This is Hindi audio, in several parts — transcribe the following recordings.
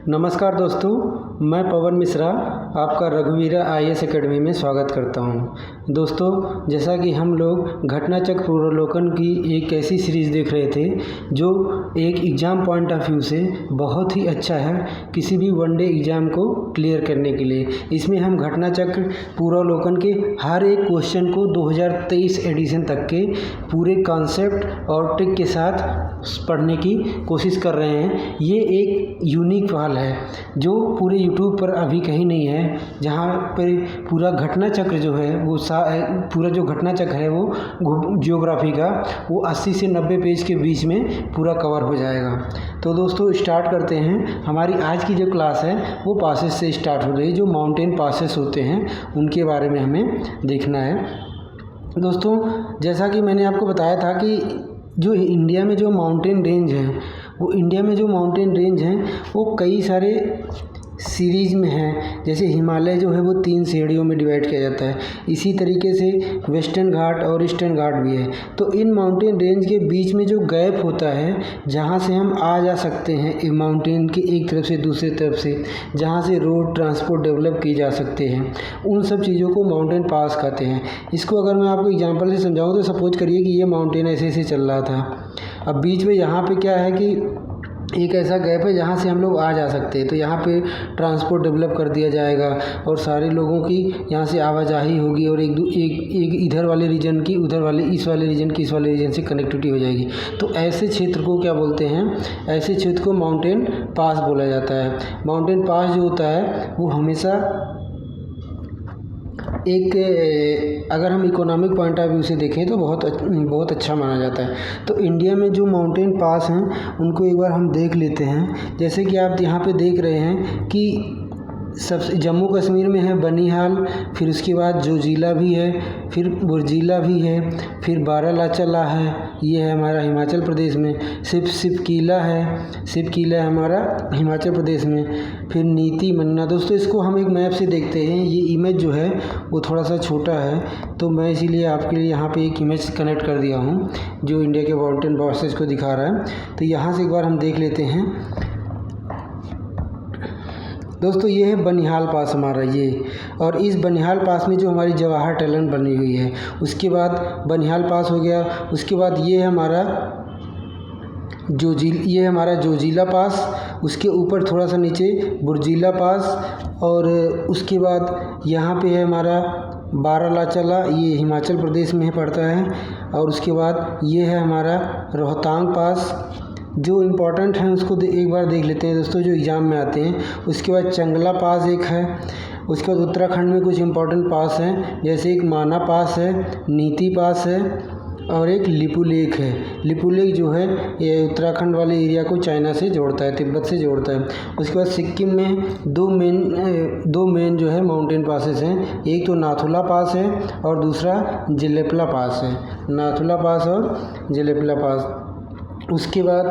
नमस्कार दोस्तों, मैं पवन मिश्रा आपका रघुवीरा IAS एकेडमी में स्वागत करता हूं। दोस्तों, जैसा कि हम लोग घटनाचक्र पूर्वावलोकन की एक ऐसी सीरीज़ देख रहे थे जो एक एग्ज़ाम पॉइंट ऑफ व्यू से बहुत ही अच्छा है किसी भी वनडे एग्ज़ाम को क्लियर करने के लिए। इसमें हम घटनाचक्र पूर्वावलोकन के हर एक क्वेश्चन को 2023 एडिशन तक के पूरे कॉन्सेप्ट और ट्रिक के साथ पढ़ने की कोशिश कर रहे हैं। ये एक यूनिक पहल है जो पूरे यूट्यूब पर अभी कहीं नहीं है, जहाँ पर पूरा घटना चक्र जो है वो पूरा जो घटना चक्र है वो जियोग्राफी का वो 80 से 90 पेज के बीच में पूरा कवर हो जाएगा। तो दोस्तों स्टार्ट करते हैं। हमारी आज की जो क्लास है वो पासेस से स्टार्ट हो रही है। जो माउंटेन पासेस होते हैं उनके बारे में हमें देखना है। दोस्तों, जैसा कि मैंने आपको बताया था कि जो इंडिया में जो माउंटेन रेंज हैं वो कई सारे सीरीज़ में हैं। जैसे हिमालय जो है वो 3 श्रेणियों में डिवाइड किया जाता है। इसी तरीके से वेस्टर्न घाट और ईस्टर्न घाट भी है। तो इन माउंटेन रेंज के बीच में जो गैप होता है, जहाँ से हम आ जा सकते हैं माउंटेन की एक तरफ से दूसरे तरफ से, जहाँ से रोड ट्रांसपोर्ट डेवलप की जा सकते हैं, उन सब चीज़ों को माउंटेन पास कहते हैं। इसको अगर मैं आपको एग्जाम्पल से समझाऊँ तो सपोज करिए कि ये माउंटेन ऐसे ऐसे चल रहा था। अब बीच में यहाँ पे क्या है कि एक ऐसा गैप है जहाँ से हम लोग आ जा सकते हैं। तो यहाँ पे ट्रांसपोर्ट डेवलप कर दिया जाएगा और सारे लोगों की यहाँ से आवाजाही होगी और एक इधर वाले रीजन की उधर वाले इस वाले रीजन की इस वाले रीजन से कनेक्टिविटी हो जाएगी। तो ऐसे क्षेत्र को क्या बोलते हैं? ऐसे क्षेत्र को माउंटेन पास बोला जाता है। माउंटेन पास जो होता है वो हमेशा अगर हम इकोनॉमिक पॉइंट ऑफ व्यू से देखें तो बहुत अच्छा माना जाता है। तो इंडिया में जो माउंटेन पास हैं उनको एक बार हम देख लेते हैं। जैसे कि आप यहाँ पे देख रहे हैं कि सबसे जम्मू कश्मीर में है बनिहाल, फिर उसके बाद जोजिला भी है, फिर बुर्जिला भी है, फिर बारालाचला है, ये है हमारा हिमाचल प्रदेश में। सिपकीला है हमारा हिमाचल प्रदेश में। फिर नीति मन्ना। दोस्तों, इसको हम एक मैप से देखते हैं। ये इमेज जो है वो थोड़ा सा छोटा है, तो मैं इसीलिए आपके लिए यहाँ पे एक इमेज कनेक्ट कर दिया हूँ जो इंडिया के माउंटेन पासेस को दिखा रहा है। तो यहाँ से एक बार हम देख लेते हैं। दोस्तों, ये है बनिहाल पास हमारा ये, और इस बनिहाल पास में जो हमारी जवाहर टनल बनी हुई है, उसके बाद बनिहाल पास हो गया। उसके बाद ये है हमारा जोजिला पास, उसके ऊपर थोड़ा सा नीचे बुर्जिला पास, और उसके बाद यहाँ पे है हमारा बारालाचला, ये हिमाचल प्रदेश में पड़ता है। और उसके बाद ये है हमारा रोहतांग पास। जो इम्पोर्टेंट हैं उसको एक बार देख लेते हैं दोस्तों, जो एग्ज़ाम में आते हैं। उसके बाद चंगला पास एक है। उसके बाद उत्तराखंड में कुछ इम्पोर्टेंट पास हैं, जैसे एक माना पास है, नीति पास है, और एक लिपुलेख है। लिपुलेख जो है ये उत्तराखंड वाले एरिया को चाइना से जोड़ता है, तिब्बत से जोड़ता है। उसके बाद सिक्किम में दो मेन जो है माउंटेन पासेस हैं। एक तो नाथुला पास है और दूसरा जेलेपला पास है। नाथुला पास और जेलेपला पास। उसके बाद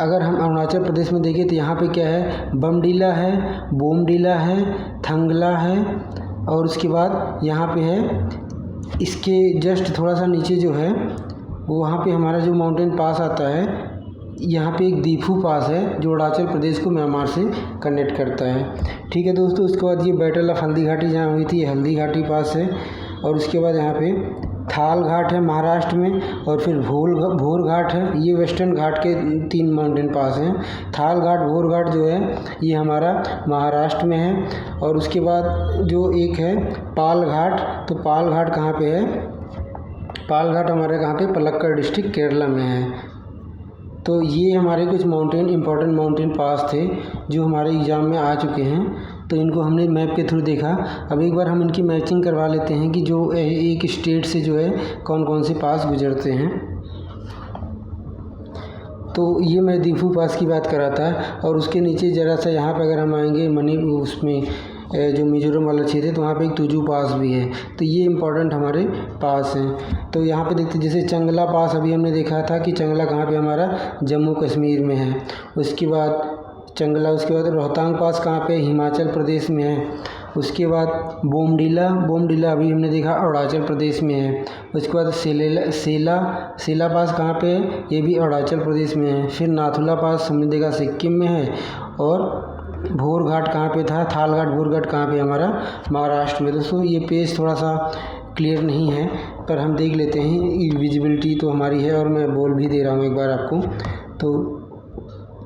अगर हम अरुणाचल प्रदेश में देखें तो यहाँ पे क्या है, बमडीला है, बोमडीला है, थंगला है, और उसके बाद यहाँ पे है इसके जस्ट थोड़ा सा नीचे जो है वो वहाँ पे हमारा जो माउंटेन पास आता है, यहाँ पे एक दीफू पास है जो अरुणाचल प्रदेश को म्यांमार से कनेक्ट करता है। ठीक है दोस्तों, उसके बाद ये बैटल ऑफ हल्दी घाटी जहाँ हुई थी, हल्दी घाटी पास है। और उसके बाद यहाँ पे थाल घाट है महाराष्ट्र में, और फिर भोर घाट है। ये वेस्टर्न घाट के 3 माउंटेन पास हैं। थाल घाट, भोर घाट जो है ये हमारा महाराष्ट्र में है। और उसके बाद जो एक है पाल घाट, तो पाल घाट कहाँ पे है? पाल घाट हमारे कहाँ पे? पलक्कड़ डिस्ट्रिक्ट केरला में है। तो ये हमारे कुछ इम्पोर्टेंट माउंटेन पास थे जो हमारे एग्ज़ाम में आ चुके हैं। तो इनको हमने मैप के थ्रू देखा। अब एक बार हम इनकी मैचिंग करवा लेते हैं कि जो एक स्टेट से जो है कौन कौन से पास गुजरते हैं। तो ये मैं दीफू पास की बात कर रहा था। और उसके नीचे ज़रा सा यहाँ पे अगर हम आएंगे उसमें जो मिजोरम वाला क्षेत्र है, तो वहाँ पे एक तुजू पास भी है। तो ये इम्पोर्टेंट हमारे पास हैं। तो यहाँ पे देखते जैसे चंगला पास अभी हमने देखा था कि चंगला कहाँ पे हमारा जम्मू कश्मीर में है। उसके बाद उसके बाद रोहतांग पास कहाँ पे? हिमाचल प्रदेश में है। उसके बाद बोमडीला अभी हमने देखा अरुणाचल प्रदेश में है। उसके बाद सेला पास कहाँ पे है? ये भी अरुणाचल प्रदेश में है। फिर नाथुला पास हमने देखा सिक्किम में है। और भोर घाट कहाँ पे था, थाल घाट भोर घाट कहाँ पे हमारा महाराष्ट्र में। दोस्तों ये पेज थोड़ा सा क्लियर नहीं है पर हम देख लेते हैं, विजिबिलिटी तो हमारी है और मैं बोल भी दे रहा हूँ एक बार आपको। तो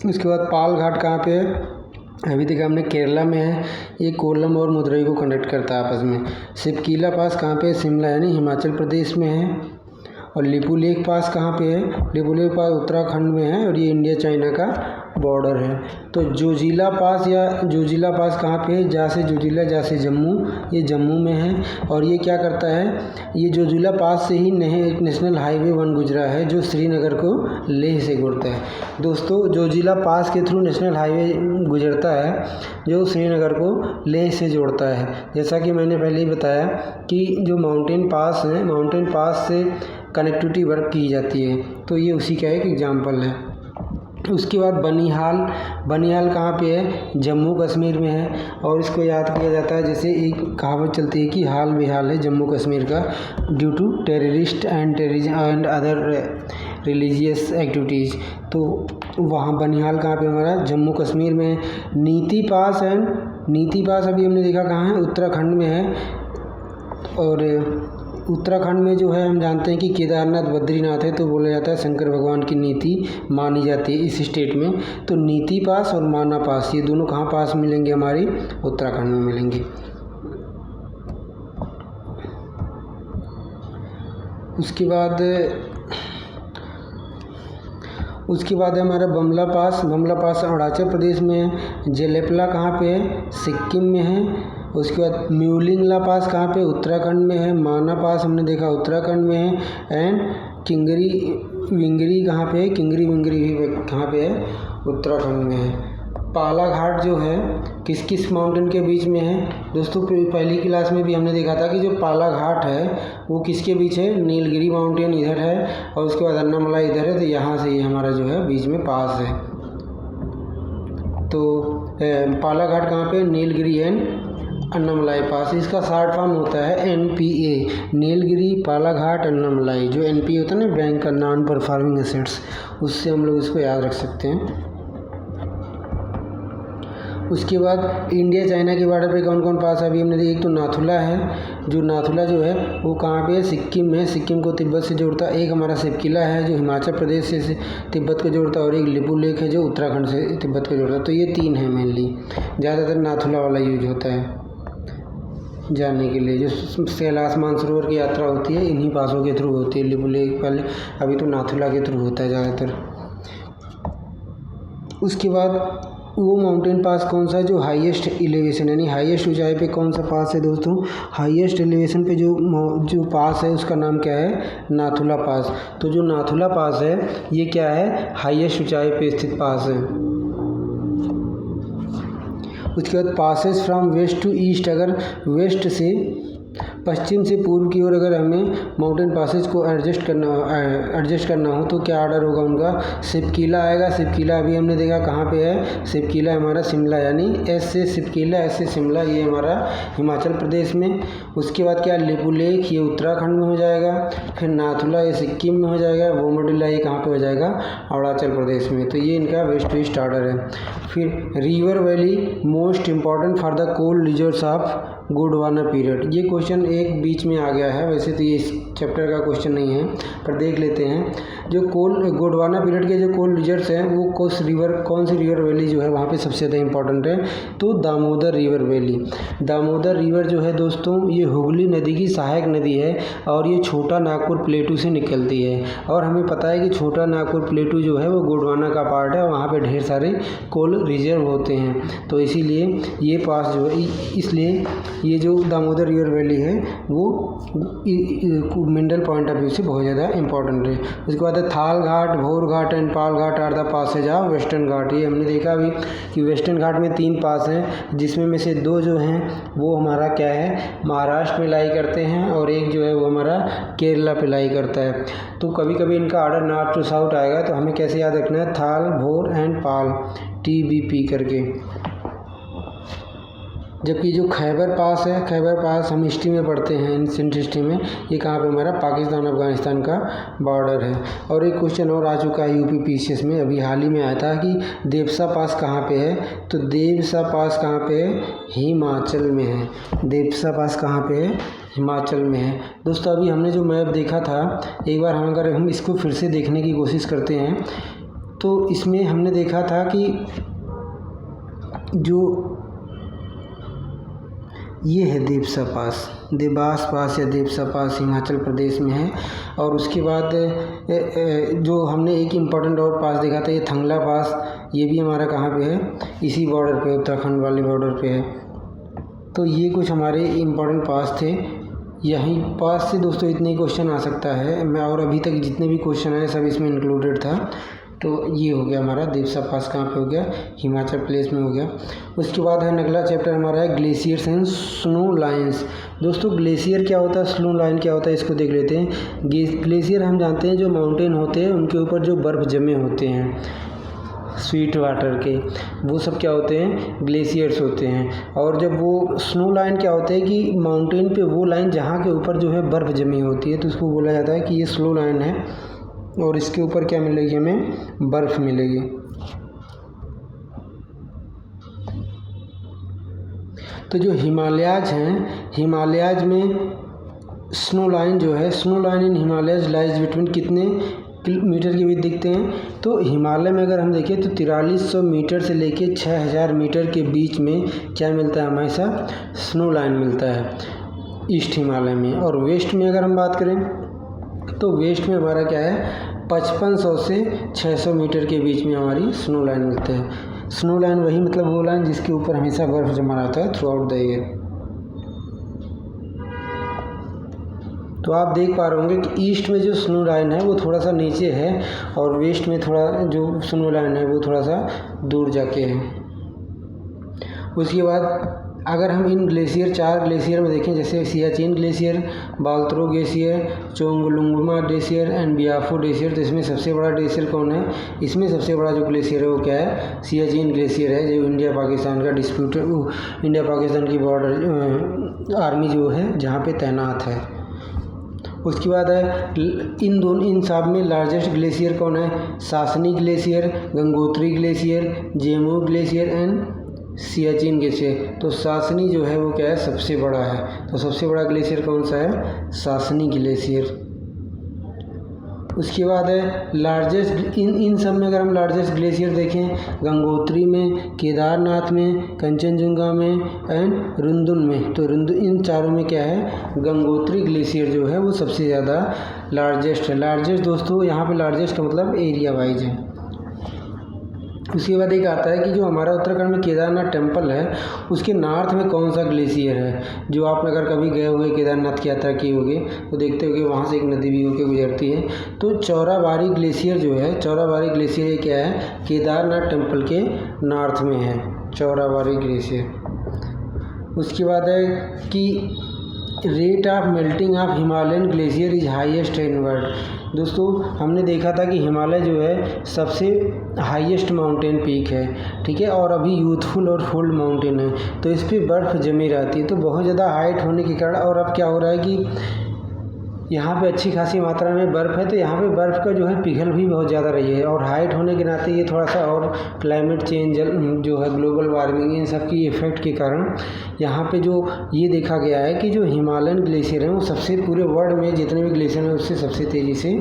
उसके बाद पाल घाट कहाँ पे है, अभी तक हमने केरला में है, ये कोल्लम और मदुरई को कनेक्ट करता है आपस में। सिपकीला पास कहाँ पे है, शिमला यानी हिमाचल प्रदेश में है। और लिपू लेक पास कहाँ पे है, लिपू लेक पास उत्तराखंड में है और ये इंडिया चाइना का बॉर्डर है। तो जोजिला पास या जोजिला पास कहाँ पे है, जहाँ से जोजिला जहाँ से जम्मू, ये जम्मू में है। और ये क्या करता है, ये जोजिला पास से ही नेशनल हाईवे 1 गुजरा है जो श्रीनगर को लेह से जोड़ता है। दोस्तों जोजिला पास के थ्रू नेशनल हाईवे गुजरता है जो श्रीनगर को लेह से जोड़ता है। जैसा कि मैंने पहले ही बताया कि जो माउंटेन पास हैं, माउंटेन पास से कनेक्टिविटी वर्क की जाती है, तो ये उसी का एक एग्जाम्पल है। उसके बाद बनिहाल, बनिहाल कहाँ पे है, जम्मू कश्मीर में है। और इसको याद किया जाता है, जैसे एक कहावत चलती है कि हाल बेहाल है जम्मू कश्मीर का due to terrorist and other religious activities. तो वहाँ बनिहाल कहाँ पे हमारा जम्मू कश्मीर में है। नीति पास है, नीति पास अभी हमने देखा कहाँ है, उत्तराखंड में है। और उत्तराखंड में जो है हम जानते हैं कि केदारनाथ बद्रीनाथ है, तो बोला जाता है शंकर भगवान की नीति मानी जाती है इस स्टेट में। तो नीति पास और माना पास ये दोनों कहाँ पास मिलेंगे, हमारी उत्तराखंड में मिलेंगे। उसके बाद है हमारा बमला पास, बमला पास अरुणाचल प्रदेश में है। जेलेपला कहाँ पे है, सिक्किम में है। उसके बाद म्यूलिंगला पास कहाँ पे, उत्तराखंड में है। माना पास हमने देखा उत्तराखंड में है। एंड किंगरी विंगरी कहाँ पे है, किंगरी विंगरी भी कहाँ पे है, उत्तराखंड में है। पाला घाट जो है किस किस माउंटेन के बीच में है, दोस्तों पहली क्लास में भी हमने देखा था कि जो पाला घाट है वो किसके बीच है, नीलगिरी माउंटेन इधर है और उसके बाद अन्नामलाई इधर है। तो यहाँ से ये हमारा जो है बीच में पास है। तो पाला घाट कहाँ पे, नीलगिरी एंड अन्नामलाई पास। इसका शॉर्ट फॉर्म होता है NPA, नीलगिरी पाला घाट अन्नामलाई। जो NPA होता है ना, बैंक का नॉन परफॉर्मिंग एसेट्स, उससे हम लोग इसको याद रख सकते हैं। उसके बाद इंडिया चाइना के बॉर्डर पे कौन कौन पास है अभी हमने देखा, एक तो नाथुला है। जो नाथुला जो है वो कहाँ पे है, सिक्किम में, सिक्किम को तिब्बत से जोड़ता है। एक हमारा सिपकिला है जो हिमाचल प्रदेश से तिब्बत को जोड़ता है और एक लिपू लेक है जो उत्तराखंड से तिब्बत को जोड़ता है। तो ये 3 है मेनली, ज़्यादातर नाथुला वाला यूज होता है जाने के लिए। जो कैलाश मानसरोवर की यात्रा होती है इन्हीं पासों के थ्रू होती है, लिपू लेक पहले, अभी तो नाथुला के थ्रू होता है ज़्यादातर। उसके बाद वो माउंटेन पास कौन सा है जो हाईएस्ट एलिवेशन यानी हाईएस्ट ऊंचाई पे कौन सा पास है दोस्तों, हाईएस्ट एलिवेशन पे जो पास है उसका नाम क्या है, नाथुला पास। तो जो नाथुला पास है ये क्या है, हाईएस्ट ऊंचाई पे स्थित पास है। उसके बाद passes from west to east, अगर वेस्ट से पश्चिम से पूर्व की ओर अगर हमें माउंटेन पासेज को एडजस्ट करना हो तो क्या ऑर्डर होगा उनका, सिपकीला आएगा। सिपकीला अभी हमने देखा कहाँ पे है, सिपकीला हमारा शिमला यानी एस से सिपकीला, एस से शिमला, ये हमारा हिमाचल प्रदेश में। उसके बाद क्या, लिपू लेक ये उत्तराखंड में हो जाएगा। फिर नाथुला ये सिक्किम में हो जाएगा। बोमडिला ये कहाँ पे हो जाएगा, अरुणाचल प्रदेश में। तो ये इनका वेस्ट टू ईस्ट ऑर्डर है। फिर river valley most important for the cold reserves of Gondwana period. ये क्वेश्चन एक बीच में आ गया है, वैसे तो ये इस चैप्टर का क्वेश्चन नहीं है पर देख लेते हैं। जो गोंडवाना पीरियड के जो कोल्ड रिजर्व्स हैं वो कौन सी रिवर वैली जो है वहाँ पे सबसे ज़्यादा इंपॉर्टेंट है, तो Damodar river valley. Damodar river जो है दोस्तों ये हुगली नदी की सहायक नदी है और ये छोटा नागपुर प्लेटू से निकलती है। और हमें पता है कि छोटा नागपुर प्लेटू जो है वो गोंडवाना का पार्ट है और वहाँ पे ढेर सारे कोल रिजर्व होते हैं। तो इसीलिए ये पास जो है, इसलिए ये जो दामोदर रिवर वैली है वो मिनरल पॉइंट ऑफ व्यू से बहुत ज़्यादा इंपॉर्टेंट है। उसके बाद Thal Ghat, Bhor Ghat and Pal Ghat are the passes of western Ghat. ये हमने देखा अभी कि वेस्टर्न घाट में 3 पास हैं जिसमें में से 2 जो हैं वो हमारा क्या है, महाराष्ट्र में लाई करते हैं और एक जो है वो हमारा केरला पे लाई करता है। तो कभी कभी इनका ऑर्डर नॉर्थ टू साउथ आएगा, तो हमें कैसे याद रखना है, थाल, भोर एंड पाल, TBP करके। जबकि जो खैबर पास है, खैबर पास हम हिस्ट्री में पढ़ते हैं, एंशिएंट हिस्ट्री में, ये कहाँ पे हमारा पाकिस्तान अफगानिस्तान का बॉर्डर है। और एक क्वेश्चन और आ चुका है यूपी पीसीएस में, अभी हाल ही में आया था कि देवसा पास कहाँ पे है, तो देवसा पास कहाँ पे है, हिमाचल में है। देवसा पास कहाँ पे है, हिमाचल में है। दोस्तों अभी हमने जो मैप देखा था, एक बार अगर हम इसको फिर से देखने की कोशिश करते हैं तो इसमें हमने देखा था कि जो ये है देवसा पास, देवास पास या देवसा पास हिमाचल प्रदेश में है। और उसके बाद जो हमने एक इम्पॉर्टेंट और पास देखा था, ये थंगला पास, ये भी हमारा कहाँ पे है, इसी बॉर्डर पे, उत्तराखंड वाले बॉर्डर पे है। तो ये कुछ हमारे इम्पॉर्टेंट पास थे। यहीं पास से दोस्तों इतने क्वेश्चन आ सकता है, मैं और अभी तक जितने भी क्वेश्चन आए सब इसमें इंक्लूडेड था। तो ये हो गया हमारा देवसा पास कहाँ पे हो गया, हिमाचल प्रदेश में हो गया। उसके बाद है अगला चैप्टर हमारा है ग्लेशियर्स एंड स्नो लाइन्स। दोस्तों ग्लेशियर क्या होता है, स्नो लाइन क्या होता है, इसको देख लेते हैं। ग्लेशियर हम जानते हैं जो माउंटेन होते हैं उनके ऊपर जो बर्फ़ जमे होते हैं स्वीट वाटर के, वो सब क्या होते हैं, ग्लेशियर्स होते हैं। और जब वो स्नो लाइन क्या होता है कि माउंटेन पे वो लाइन जहाँ के ऊपर जो है बर्फ़ जमी होती है, तो उसको बोला जाता है कि ये स्नो लाइन है और इसके ऊपर क्या मिलेगी, हमें बर्फ़ मिलेगी। तो जो हिमालयाज हैं, हिमालयाज में स्नो लाइन जो है, snow line in Himalayas lies between कितने मीटर के बीच दिखते हैं, तो हिमालय में अगर हम देखें तो 4300 मीटर से लेके 6000 मीटर के बीच में क्या मिलता है, हमेशा स्नो लाइन मिलता है ईस्ट हिमालय में। और वेस्ट में अगर हम बात करें तो वेस्ट में हमारा क्या है, 5500 से 600 मीटर के बीच में हमारी स्नो लाइन मिलती है। स्नो लाइन वही मतलब वो लाइन जिसके ऊपर हमेशा बर्फ़ जमा रहता है थ्रू आउट द ईयर। तो आप देख पा रहे होंगे कि ईस्ट में जो स्नो लाइन है वो थोड़ा सा नीचे है और वेस्ट में थोड़ा जो स्नो लाइन है वो थोड़ा सा दूर जाके है। उसके बाद अगर हम इन ग्लेशियर, 4 ग्लेशियर में देखें, जैसे Siachen glacier, Baltoro glacier, Chogolungma glacier and Biafo glacier, तो इसमें सबसे बड़ा ग्लेशियर कौन है, इसमें सबसे बड़ा जो ग्लेशियर है वो क्या है, सियाचिन ग्लेशियर है, जो इंडिया पाकिस्तान का डिस्प्यूट, इंडिया पाकिस्तान की बॉर्डर आर्मी जो है जहाँ पे तैनात है। उसके बाद है इन सब में लार्जेस्ट ग्लेशियर कौन है, सासनी glacier, Gangotri glacier, Zemu glacier and Siachen glacier. तो सासनी जो है वो क्या है, सबसे बड़ा है। तो सबसे बड़ा ग्लेशियर कौन सा है, सासनी ग्लेशियर। उसके बाद है लार्जेस्ट, इन सब में अगर हम लार्जेस्ट ग्लेशियर देखें, गंगोत्री में, केदारनाथ में, कंचनजुंगा में एंड रुंदुन में, तो इन चारों में क्या है, गंगोत्री ग्लेशियर जो है वो सबसे ज़्यादा लार्जेस्ट है। लार्जेस्ट दोस्तों यहाँ पे लार्जेस्ट का मतलब एरिया वाइज है। उसके बाद एक आता है कि जो हमारा उत्तराखंड में केदारनाथ टेम्पल है उसके नॉर्थ में कौन सा ग्लेशियर है। जो आप अगर कभी गए होंगे केदारनाथ की यात्रा किए होंगे तो देखते होंगे वहाँ से एक नदी भी होकर गुजरती है। तो चौराबाड़ी ग्लेशियर जो है, चौराबाड़ी ग्लेशियर ये क्या है, केदारनाथ टेम्पल के नॉर्थ में है चौराबाड़ी ग्लेशियर। उसके बाद है कि rate of melting of Himalayan glacier is highest in world. दोस्तों हमने देखा था कि हिमालय जो है सबसे हाईएस्ट माउंटेन पीक है, ठीक है, और अभी यूथफुल और फोल्ड माउंटेन है, तो इस पर बर्फ़ जमी रहती है। तो बहुत ज़्यादा हाइट होने के कारण, और अब क्या हो रहा है कि यहाँ पे अच्छी खासी मात्रा में बर्फ़ है, तो यहाँ पे बर्फ़ का जो है पिघल भी बहुत ज़्यादा रही है, और हाइट होने के नाते ये थोड़ा सा, और क्लाइमेट चेंज जो है, ग्लोबल वार्मिंग, इन सब की इफ़ेक्ट के कारण यहाँ पे जो ये देखा गया है कि जो हिमालयन ग्लेशियर है वो सबसे, पूरे वर्ल्ड में जितने भी ग्लेशियर हैं उससे सबसे तेज़ी से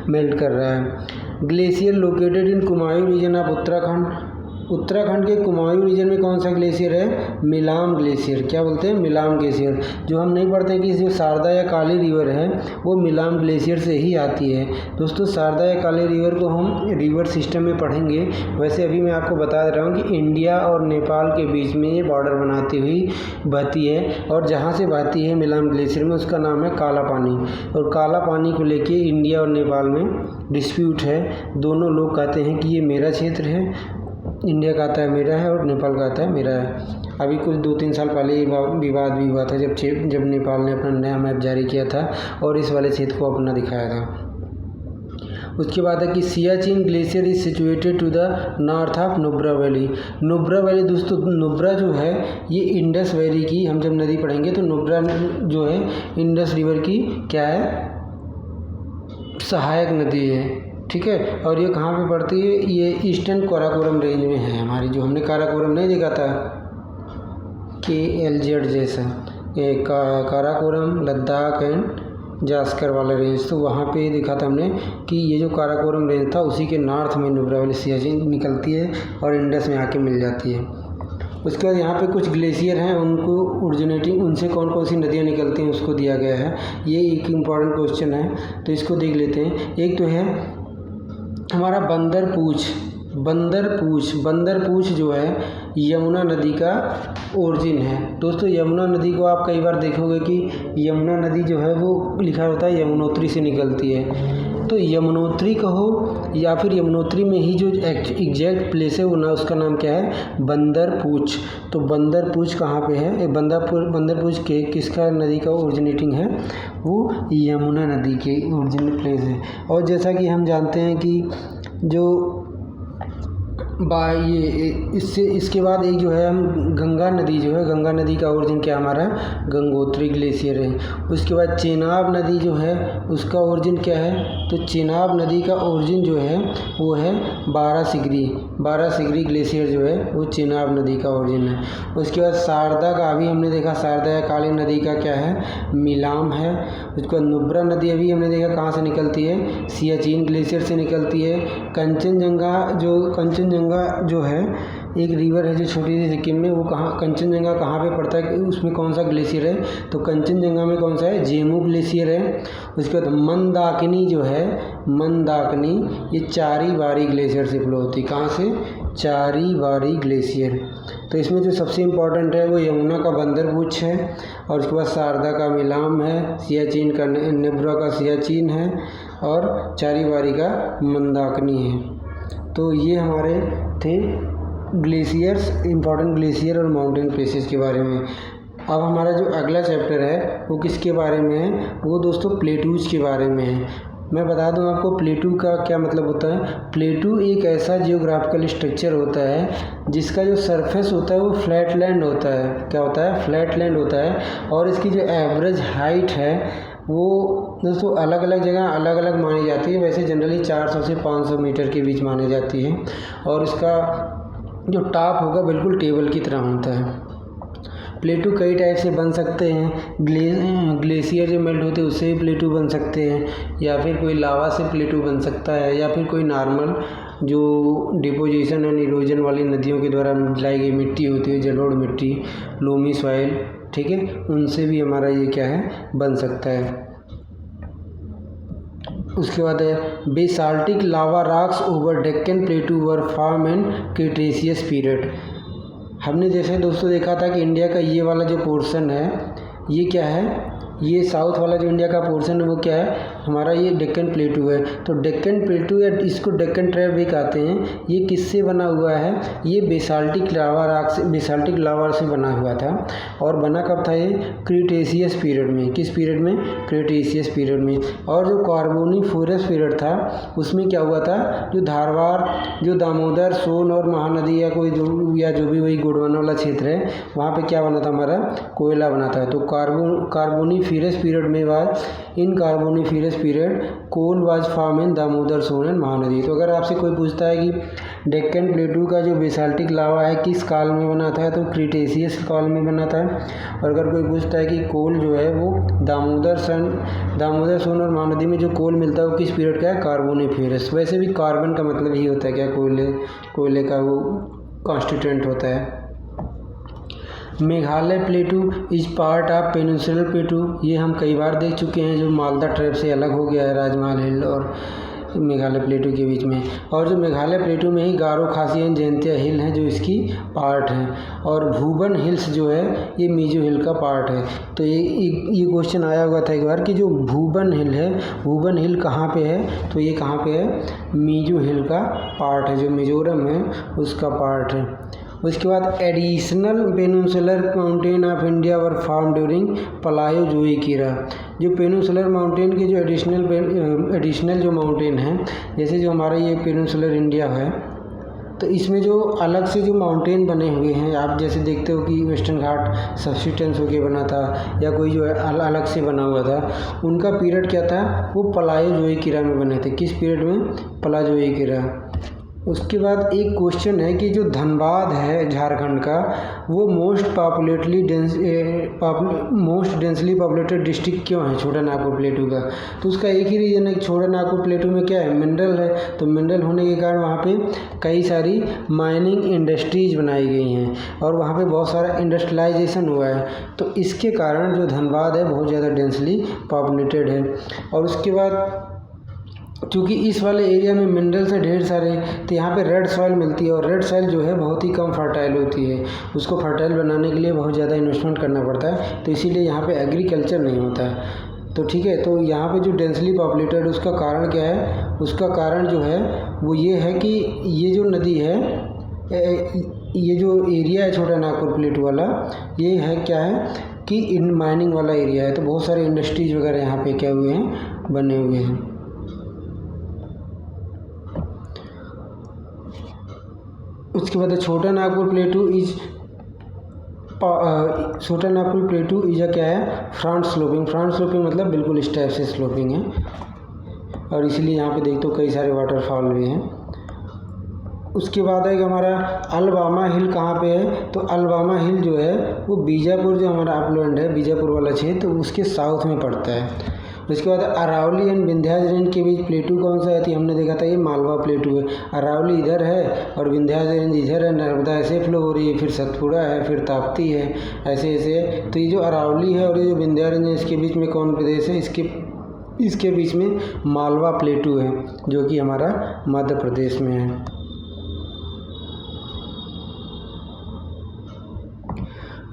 मेल्ट कर रहा है। Glacier located in Kumaon region of Uttarakhand. Uttarakhand के कुमायूं रीजन में कौन सा ग्लेशियर है, मिलाम ग्लेशियर। क्या बोलते हैं, मिलाम ग्लेशियर। जो हम नहीं पढ़ते कि जो शारदा या काली रिवर है वो मिलाम ग्लेशियर से ही आती है। दोस्तों शारदा या काली रिवर को हम रिवर सिस्टम में पढ़ेंगे। वैसे अभी मैं आपको बता दे रहा हूँ कि इंडिया और नेपाल के बीच में ये बॉर्डर बनाती हुई बहती है, और जहाँ से बहती है मिलाम ग्लेशियर में उसका नाम है काला पानी। और काला पानी को लेके इंडिया और नेपाल में डिस्प्यूट है। दोनों लोग कहते हैं कि ये मेरा क्षेत्र है, इंडिया का आता है मेरा है, और नेपाल का आता है मेरा है। अभी कुछ 2-3 साल पहले ये विवाद भी हुआ था जब नेपाल ने अपना नया मैप जारी किया था और इस वाले क्षेत्र को अपना दिखाया था। उसके बाद है कि Siachen glacier is situated to the north of Nubra valley. Nubra valley दोस्तों, नुब्रा जो है ये इंडस वैली की, हम जब नदी पढ़ेंगे तो नुब्रा जो है इंडस रिवर की क्या है, सहायक नदी है, ठीक है। और ये कहाँ पे पड़ती है, ये ईस्टर्न काराकोरम रेंज में है हमारी, जो हमने काराकोरम नहीं देखा था KLZ जैसा, ये काराकोरम, लद्दाख एंड जास्कर वाला रेंज, तो वहाँ पे देखा था हमने कि ये जो काराकोरम रेंज था उसी के नॉर्थ में नुब्रा वैली सियाचिन निकलती है और इंडस में आके मिल जाती है। उसके बाद यहाँ पे कुछ ग्लेशियर हैं, उनको ओरिजिनेटिंग, उनसे कौन कौन सी नदियाँ निकलती हैं उसको दिया गया है। ये एक इम्पॉर्टेंट क्वेश्चन है, तो इसको देख लेते हैं। एक तो है हमारा बंदरपूछ जो है यमुना नदी का ओरिजिन है। दोस्तों यमुना नदी को आप कई बार देखोगे कि यमुना नदी जो है वो लिखा होता है यमुनोत्री से निकलती है, तो यमुनोत्री कहो या फिर यमुनोत्री में ही जो एग्जैक्ट प्लेस है वो ना, उसका नाम क्या है, बंदरपूछ। तो बंदरपूछ कहाँ पे है, बंदरपूछ के किसका नदी का ओरिजिनेटिंग है, वो यमुना नदी के ओरिजिनल प्लेस है। और जैसा कि हम जानते हैं कि जो ये इसके बाद एक जो है हम गंगा नदी जो है, गंगा नदी का ओरिजिन क्या हमारा, गंगोत्री ग्लेशियर है। उसके बाद चेनाब नदी जो है उसका ओरिजिन क्या है, तो चेनाब नदी का ओरिजिन जो है वो है 12 सिगरी ग्लेशियर जो है वो चेनाब नदी का ओरिजिन है। उसके बाद शारदा का अभी हमने देखा, शारदा या काली नदी का क्या है, मिलाम है। उसके बाद नुब्रा नदी अभी हमने देखा कहाँ से निकलती है, सियाचिन ग्लेशियर से निकलती है। कंचनजंगा जो है एक रिवर है जो छोटी सी सिक्किम में, वो कहाँ, कंचनजंगा कहाँ पे पड़ता है, उसमें कौन सा ग्लेशियर है, तो कंचनजंगा में कौन सा है, जेमू ग्लेशियर है। उसके बाद मंदाकिनी जो है, मंदाकिनी ये चारी बारी ग्लेशियर से फ्लो होती है, कहाँ से, चारी बारी ग्लेशियर। तो इसमें जो सबसे इम्पोर्टेंट है वो यमुना का बंदरपूछ है, और उसके बाद शारदा का मिलाम है, सियाचिन का नुब्रा का सियाचिन है, और चारी बारी का मंदाकिनी है। तो ये हमारे थे ग्लेशियर्स, इम्पॉर्टेंट ग्लेशियर और माउंटेन प्लेसेस के बारे में। अब हमारा जो अगला चैप्टर है वो किसके बारे में है, वो दोस्तों प्लेटूज के बारे में है। मैं बता दूं आपको प्लेटू का क्या मतलब होता है। प्लेटू एक ऐसा जियोग्राफिकल स्ट्रक्चर होता है जिसका जो सरफेस होता है वो फ्लैट लैंड होता है, क्या होता है, फ्लैट लैंड होता है। और इसकी जो एवरेज हाइट है वो दोस्तों अलग अलग जगह अलग अलग मानी जाती है, वैसे जनरली 400 से 500 मीटर के बीच मानी जाती है। और इसका जो टॉप होगा बिल्कुल टेबल की तरह होता है। प्लेटू कई टाइप से बन सकते हैं, ग्लेशियर जो मेल्ट होते हैं उससे भी प्लेटू बन सकते हैं, या फिर कोई लावा से प्लेटू बन सकता है, या फिर कोई नॉर्मल जो डिपोजिशन एंड इरोजन वाली नदियों के द्वारा मिलाई गई मिट्टी होती है, जलोढ़ मिट्टी, लोमी सॉइल, ठीक है, उनसे भी हमारा ये क्या है, बन सकता है। उसके बाद है basaltic lava rocks over Deccan प्लेटू were form in Cretaceous period. हमने जैसे दोस्तों देखा था कि इंडिया का ये वाला जो पोर्शन है ये क्या है, ये साउथ वाला जो इंडिया का पोर्शन है वो क्या है, हमारा ये डेक्कन प्लेटू है। तो डेक्कन प्लेटू या इसको डेक्कन ट्रैप भी कहते हैं, ये किससे बना हुआ है, ये बेसाल्टिक लावा रॉक से, बेसाल्टिक लावा से बना हुआ था। और बना कब था, ये क्रीटेशियस पीरियड में। किस पीरियड में, क्रीटेशियस पीरियड में। और जो कार्बोनिफेरस पीरियड था उसमें क्या हुआ था, जो धारवाड़, जो दामोदर, सोन और महानदी या कोई जो भी वही गोंडवाना वाला क्षेत्र है वहाँ पे क्या बना था, हमारा कोयला बना था। तो कार्बोनिफेरस पीरियड में बाद, in Carboniferous period coal was form in Damodar, Son and Mahanadi. तो अगर आपसे कोई पूछता है कि डेक्कन प्लेटू का जो बेसाल्टिक लावा है किस काल में बना था, तो क्रीटेशियस काल में बना था। और अगर कोई पूछता है कि कोल जो है वो दामोदर, सोन और महानदी में जो कोल मिलता है वो किस पीरियड का है, कार्बोनिफेरस। वैसे भी कार्बन का मतलब ही होता है क्या, कोयले का वो कॉन्स्टिट्यूएंट होता है। Meghalaya प्लेटू is part of peninsular प्लेटू, ये हम कई बार देख चुके हैं, जो मालदा ट्रैप से अलग हो गया है राजमहल हिल और मेघालय प्लेटू के बीच में। और जो मेघालय प्लेटू में ही गारो खासी एंड जयंतिया हिल है जो इसकी पार्ट है, और भूबन हिल्स जो है ये मीजो हिल का पार्ट है। तो ये क्वेश्चन आया हुआ था एक बार कि जो भूबन हिल है, भूबन हिल कहाँ पे है, तो ये कहाँ पे है, मीजो हिल का पार्ट है, जो मिजोरम है उसका पार्ट है। उसके बाद additional peninsular mountain of India were form during Palaeozoic era. जो पेनिनसुलर माउंटेन के जो एडिशनल जो माउंटेन हैं, जैसे जो हमारा ये पेनिनसुलर इंडिया है, तो इसमें जो अलग से जो माउंटेन बने हुए हैं, आप जैसे देखते हो कि वेस्टर्न घाट सब्सिस्टेंस होके बना था या कोई जो है अलग से बना हुआ था, उनका पीरियड क्या था, वो प्लायोजोइक ईरा में बने थे। किस पीरियड में? प्लायोजोइक ईरा। उसके बाद एक क्वेश्चन है कि जो धनबाद है झारखंड का, वो मोस्ट डेंसली पॉपुलेटेड डिस्ट्रिक्ट क्यों है छोटा नागपुर प्लेटू का? तो उसका एक ही रीज़न है कि छोटा नागपुर प्लेटू में क्या है, मिनरल है। तो मिनरल होने के कारण वहाँ पे कई सारी माइनिंग इंडस्ट्रीज बनाई गई हैं और वहाँ पे बहुत सारा इंडस्ट्रियलाइजेशन हुआ है। तो इसके कारण जो धनबाद है बहुत ज़्यादा डेंसली पॉपुलेटेड है। और उसके बाद क्योंकि इस वाले एरिया में मिनरल्स है ढेर सारे, तो यहाँ पे रेड सॉइल मिलती है और रेड सॉइल जो है बहुत ही कम फर्टाइल होती है। उसको फर्टाइल बनाने के लिए बहुत ज़्यादा इन्वेस्टमेंट करना पड़ता है, तो इसीलिए यहाँ पे एग्रीकल्चर नहीं होता है। तो ठीक है, तो यहाँ पे जो डेंसली पॉपुलेटेड, उसका कारण क्या है? उसका कारण जो है वो ये है कि ये जो नदी है, ये जो एरिया है छोटा नागपुर प्लेटू वाला, ये है क्या है कि इन माइनिंग वाला एरिया है। तो बहुत सारे इंडस्ट्रीज वगैरह यहाँ पे क्या हुए हैं, बने हुए हैं। उसके बाद छोटा नागपुर प्लेटू इज क्या है, फ्रंट स्लोपिंग। फ्रंट स्लोपिंग मतलब बिल्कुल इस टाइप से स्लोपिंग है, और इसलिए यहाँ पे देखते हो कई सारे वाटरफॉल भी हैं। उसके बाद है कि हमारा अलबामा हिल कहाँ पे है? तो अलबामा हिल जो है वो बीजापुर, जो हमारा अपलैंड है बीजापुर वाला क्षेत्र, उसके साउथ में पड़ता है। उसके बाद अरावली एंड विंध्याचल रेंज के बीच प्लेटू कौन सा है? तो हमने देखा था ये मालवा प्लेटू है। अरावली इधर है और विंध्याचल रेंज इधर है, नर्मदा ऐसे फ्लो हो रही है, फिर सतपुड़ा है, फिर ताप्ती है, ऐसे ऐसे। तो ये जो अरावली है और ये जो विंध्याचल रेंज है, इसके बीच में कौन प्रदेश है? इसके बीच में मालवा प्लेटू है, जो कि हमारा मध्य प्रदेश में है।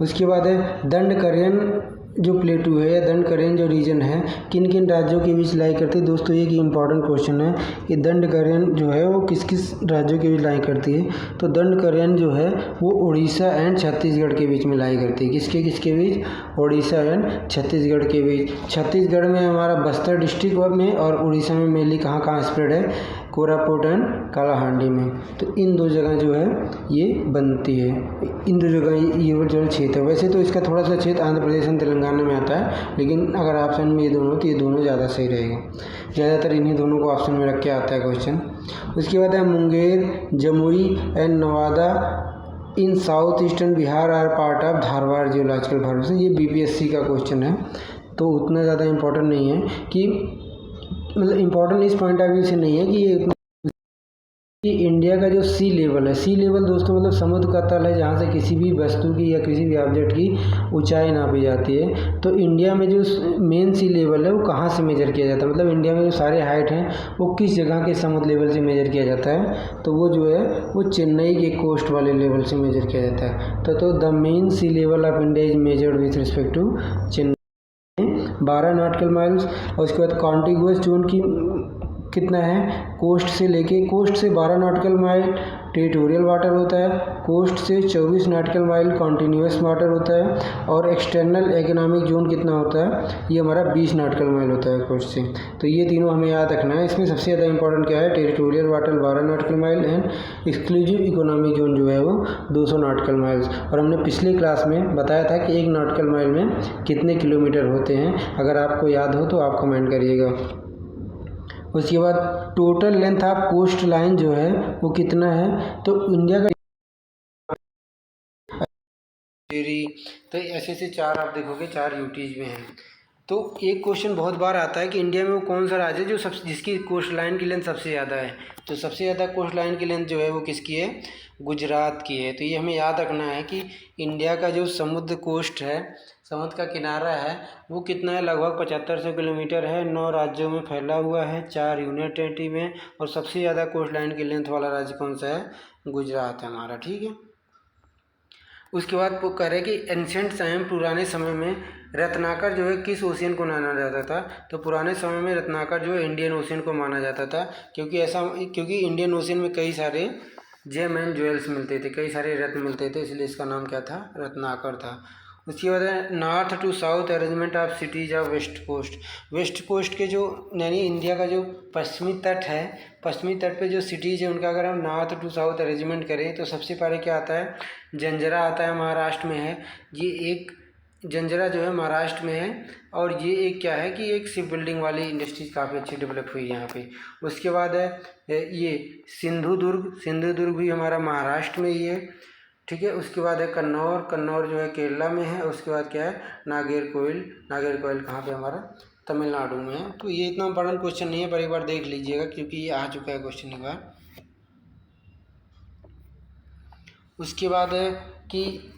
उसके बाद है दंडकारण्य जो प्लेटू है या दंडकारण्य जो रीजन है, किन किन राज्यों के बीच लाई करती है? दोस्तों ये कि इम्पॉर्टेंट क्वेश्चन है कि दंडकारण्य जो है वो किस किस राज्यों के बीच लाई करती है? तो दंडकारण्य जो है वो उड़ीसा एंड छत्तीसगढ़ के बीच में लाई करती है। किसके बीच? उड़ीसा एंड छत्तीसगढ़ के बीच। छत्तीसगढ़ में हमारा बस्तर डिस्ट्रिक्ट में, और उड़ीसा में मेनली कहाँ स्प्रेड है? कोरापुट एंड कालाहांडी में। तो इन दो जगह जो है ये बनती है, इन दो जगह ये जो क्षेत्र है। वैसे तो इसका थोड़ा सा क्षेत्र आंध्र प्रदेश एंड तेलंगाना में आता है, लेकिन अगर ऑप्शन में ये दोनों, तो ये दोनों ज़्यादा सही रहेगा। ज़्यादातर इन्हीं दोनों को ऑप्शन में रख के आता है क्वेश्चन। उसके बाद है Munger, Jamui and Nawada in south eastern Bihar are part of Dharwar geological formation. ये बीपीएससी का क्वेश्चन है, तो उतना ज़्यादा इम्पोर्टेंट नहीं है कि मतलब इम्पोर्टेंट इस पॉइंट ऑफ व्यू से नहीं है कि ये कि इंडिया का जो सी लेवल है, सी लेवल दोस्तों मतलब समुद्र का तल है जहाँ से किसी भी वस्तु की या किसी भी ऑब्जेक्ट की ऊंचाई नापी जाती है। तो इंडिया में जो मेन सी लेवल है वो कहाँ से मेजर किया जाता है? मतलब इंडिया में जो सारे हाइट हैं वो किस जगह के समुद्र लेवल से मेजर किया जाता है? तो वो जो है वो चेन्नई के कोस्ट वाले लेवल से मेजर किया जाता है। तो the main sea level of India is measured with respect to Chennai 12 nautical miles. और उसके बाद कॉन्टिग्यूअस जोन की कितना है? कोस्ट से 12 नॉटिकल माइल टेरिटोरियल वाटर होता है, कोस्ट से 24 नॉटिकल माइल कॉन्टिन्यूअस वाटर होता है, और एक्सटर्नल इकोनॉमिक जोन कितना होता है? ये हमारा 20 नॉटिकल माइल होता है कोस्ट से। तो ये तीनों हमें याद रखना है। इसमें सबसे ज़्यादा इंपॉर्टेंट क्या है? Territorial water 12 nautical mile and exclusive economic zone जो है वो 200 नॉटिकल माइल्स। और हमने पिछले क्लास में बताया था कि 1 नॉटिकल माइल में कितने किलोमीटर होते हैं। अगर आपको याद हो तो आप कमेंट करिएगा। उसके बाद total length of coast line जो है वो कितना है? तो इंडिया का तो ऐसे 4 आप देखोगे 4 यूटीज में हैं। तो एक क्वेश्चन बहुत बार आता है कि इंडिया में वो कौन सा राज्य है जिसकी कोस्ट लाइन की लेंथ सबसे ज़्यादा है? तो सबसे ज़्यादा कोस्ट लाइन की लेंथ जो है वो किसकी है? गुजरात की है। तो ये हमें याद रखना है कि इंडिया का जो समुद्र कोस्ट है, समुद्र का किनारा है, वो कितना है? लगभग 7500 किलोमीटर है। 9 राज्यों में फैला हुआ है, 4 यूनियन टेरिटरी में, और सबसे ज़्यादा कोस्ट लाइन की लेंथ वाला राज्य कौन सा है? गुजरात है हमारा। ठीक है। उसके बाद वो कह रहे कि एंशिएंट टाइम, पुराने समय में रत्नाकर जो है किस ओशियन को माना जाता था? तो पुराने समय में रत्नाकर जो है इंडियन ओशियन को माना जाता था, क्योंकि इंडियन ओशियन में कई सारे जेम एंड ज्वेल्स मिलते थे, कई सारे रत्न मिलते थे, इसलिए इसका नाम क्या था, रत्नाकर था। उसके बाद है north to south arrangement of cities of west coast. West coast के जो यानी इंडिया का जो पश्चिमी तट है, पश्चिमी तट पे जो सिटीज़ है उनका अगर हम नॉर्थ टू साउथ अरेंजमेंट करें तो सबसे पहले क्या आता है, जंजरा आता है, महाराष्ट्र में है। ये एक जंजरा जो है महाराष्ट्र में है, और ये एक क्या है कि एक शिप बिल्डिंग वाली इंडस्ट्रीज काफ़ी अच्छी डेवलप हुई है यहाँ पे। उसके बाद है ये सिंधुदुर्ग, सिंधुदुर्ग भी हमारा महाराष्ट्र में ही है, ठीक है। उसके बाद है कन्नौर, कन्नौर जो है केरला में है। उसके बाद क्या है, नागरकोइल, नागरकोइल कहाँ पे, हमारा तमिलनाडु में है। तो ये इतना इंपॉर्टेंट क्वेश्चन नहीं है, पर एक बार देख लीजिएगा क्योंकि ये आ चुका है क्वेश्चन एक बार। उसके बाद है कि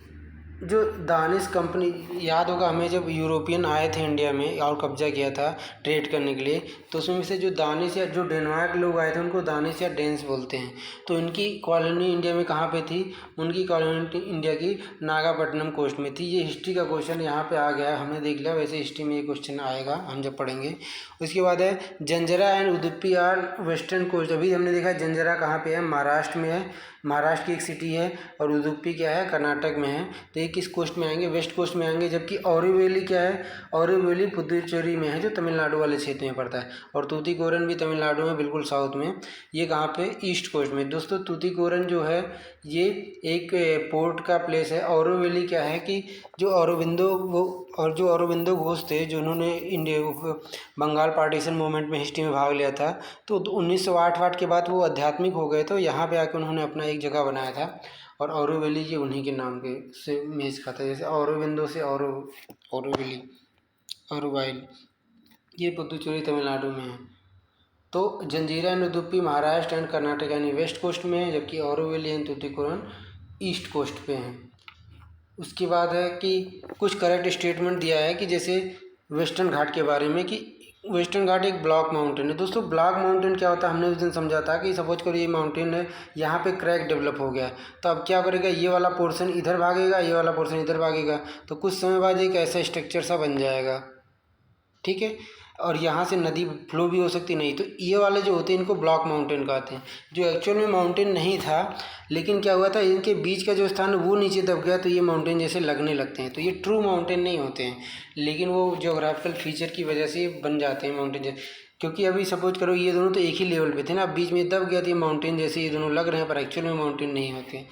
जो दानिश कंपनी, याद होगा हमें जब यूरोपियन आए थे इंडिया में और कब्जा किया था ट्रेड करने के लिए, तो उसमें से जो दानिश या जो डेनमार्क लोग आए थे उनको दानिश या डेंस बोलते हैं। तो इनकी कॉलोनी इंडिया में कहाँ पे थी, उनकी कॉलोनी इंडिया की नागापट्टनम कोस्ट में थी। ये हिस्ट्री का क्वेश्चन यहाँ पे आ गया, हमने देख लिया, वैसे हिस्ट्री में ये क्वेश्चन आएगा हम जब पढ़ेंगे। उसके बाद है Janjira and Udupi are western coast. अभी हमने देखा जंजरा कहाँ पे है, महाराष्ट्र में है, महाराष्ट्र की एक सिटी है, और उडुपी क्या है, कर्नाटक में है। तो ये किस कोस्ट में आएंगे, वेस्ट कोस्ट में आएंगे। जबकि औरोविली क्या है, औरोविली पुदुचेरी में है, जो तमिलनाडु वाले क्षेत्र में पड़ता है। और तूतीकोरन भी तमिलनाडु में, बिल्कुल साउथ में। ये कहाँ पे, ईस्ट कोस्ट में। दोस्तों तूतीकोरन जो है ये एक पोर्ट का प्लेस है। औरोविली क्या है कि जो औरोबिंदो घोष थे, जो उन्होंने इंडिया बंगाल पार्टीशन मूवमेंट में हिस्ट्री में भाग लिया था, तो 1908 के बाद वो आध्यात्मिक हो गए, तो यहाँ पे आके उन्होंने अपना एक जगह बनाया था। और औरोविली ये उन्हीं के नाम के से मेज खाता है, जैसे औरोबिंदो से औरोविली, औरोवाइल, ये पुदुचेरी तमिलनाडु में है। तो जंजीरा एंड उडुपी महाराष्ट्र एंड कर्नाटक यानी वेस्ट कोस्ट में है, जबकि औरोविली एंड तूतीकोरन ईस्ट कोस्ट पे हैं। उसके बाद है कि कुछ करेक्ट स्टेटमेंट दिया है कि जैसे वेस्टर्न घाट के बारे में, कि वेस्टर्न घाट एक ब्लॉक माउंटेन है। दोस्तों ब्लॉक माउंटेन क्या होता है, हमने उस दिन समझा था कि सपोज करो ये माउंटेन है, यहाँ पे क्रैक डेवलप हो गया है, तो अब क्या करेगा, ये वाला पोर्शन इधर भागेगा, ये वाला पोर्शन इधर भागेगा, तो कुछ समय बाद एक ऐसा स्ट्रक्चर सा बन जाएगा, ठीक है। और यहाँ से नदी फ्लो भी हो सकती नहीं। तो ये वाले जो होते हैं इनको ब्लॉक माउंटेन कहते हैं, जो एक्चुअल में माउंटेन नहीं था, लेकिन क्या हुआ था, इनके बीच का जो स्थान है वो नीचे दब गया, तो ये माउंटेन जैसे लगने लगते हैं। तो ये ट्रू माउंटेन नहीं होते हैं, लेकिन वो ज्योग्राफिकल फीचर की वजह से बन जाते हैं माउंटेन जैसे। क्योंकि अभी सपोज करो ये दोनों तो एक ही लेवल पे थे ना, अब बीच में दब गया, तो ये माउंटेन जैसे ये दोनों लग रहे हैं, पर एक्चुअल में माउंटेन नहीं थे,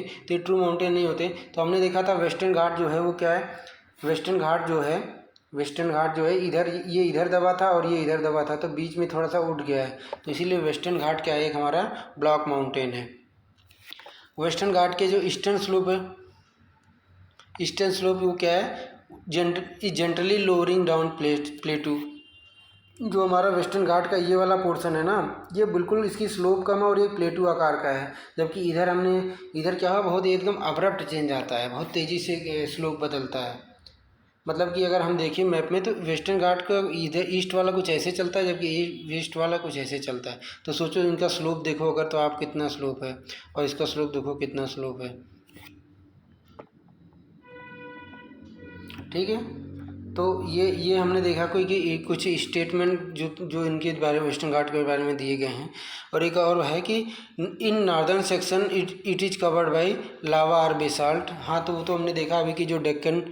तो ये ट्रू माउंटेन नहीं होते। तो हमने देखा था वेस्टर्न घाट जो है वो क्या है, वेस्टर्न घाट जो है इधर, ये इधर दबा था और ये इधर दबा था, तो बीच में थोड़ा सा उठ गया है, तो इसीलिए वेस्टर्न घाट क्या है, एक हमारा ब्लॉक माउंटेन है। वेस्टर्न घाट के जो ईस्टर्न स्लोप है, ईस्टर्न स्लोप वो क्या है, जेंटली लोअरिंग डाउन प्लेटू। जो हमारा वेस्टर्न घाट का ये वाला पोर्शन है ना, ये बिल्कुल इसकी स्लोप कम है और ये प्लेटू आकार का है। जबकि इधर क्या हुआ, बहुत एकदम अब्रप्ट चेंज आता है, बहुत तेज़ी से स्लोप बदलता है। मतलब कि अगर हम देखें मैप में, तो वेस्टर्न घाट का इधर ईस्ट वाला कुछ ऐसे चलता है, जबकि वेस्ट वाला कुछ ऐसे चलता है। तो सोचो इनका स्लोप देखो अगर, तो आप कितना स्लोप है, और इसका स्लोप देखो कितना स्लोप है, ठीक है। तो ये हमने देखा कोई कि कुछ स्टेटमेंट जो इनके बारे में, वेस्टर्न घाट के बारे में दिए गए हैं। और एक और है कि in northern section it is covered by lava और बेसाल्ट। हाँ, तो वो तो हमने देखा अभी कि जो डेक्कन